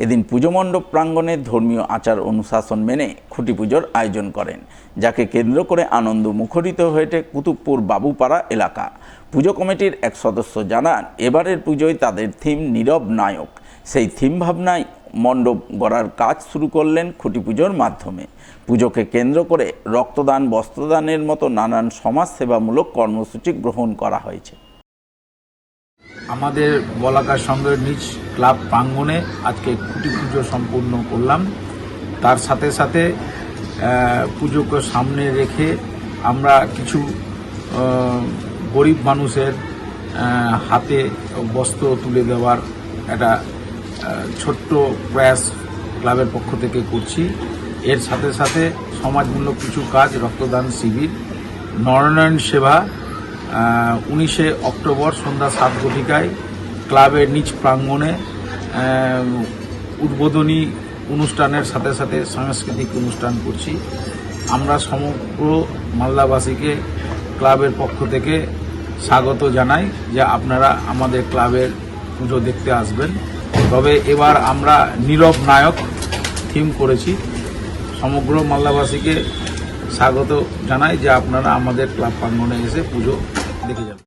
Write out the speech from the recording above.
এদিন পুজো মণ্ডপ প্রাঙ্গণে ধর্মীয় আচার অনুশাসন মেনে খুঁটি পুজোর আয়োজন করেন, যাকে কেন্দ্র করে আনন্দ মুখরিত হয়েছে কুতুবপুর বাবুপাড়া এলাকা। পুজো কমিটির এক সদস্য জানান, এবারের পুজোয় তাদের থিম নীরব নায়ক। সেই থিম ভাবনায় মণ্ডপ গড়ার কাজ শুরু করলেন খুঁটি পুজোর মাধ্যমে। পুজোকে কেন্দ্র করে রক্তদান, বস্ত্রদানের মতো নানান সমাজসেবামূলক কর্মসূচি গ্রহণ করা হয়েছে। আমাদের বলাকার সংঘের নিজ ক্লাব প্রাঙ্গণে আজকে খুঁটি পুজো সম্পূর্ণ করলাম। তার সাথে সাথে পুজোকে সামনে রেখে আমরা কিছু গরিব মানুষের হাতে বস্ত্র তুলে দেওয়ার একটা ছোট্ট প্রয়াস ক্লাবের পক্ষ থেকে করছি। এর সাথে সাথে সমাজমূলক কিছু কাজ, রক্তদান শিবির, নরনারায়ণ সেবা 19শে অক্টোবর সন্ধ্যা 7 ঘটিকায় ক্লাবের নিজ প্রাঙ্গণে উদ্বোধনী অনুষ্ঠানের সাথে সাথে সাংস্কৃতিক অনুষ্ঠান করছি। আমরা সমগ্র মালদাবাসীকে ক্লাবের পক্ষ থেকে স্বাগত জানাই যে আপনারা আমাদের ক্লাবের পুজো দেখতে আসবেন। তবে এবার আমরা নীরব নায়ক থিম করেছি। সমগ্র মালদাবাসীকে স্বাগত জানাই যে আপনারা আমাদের ক্লাব প্রাঙ্গণে এসে পুজো দেখে যাবেন।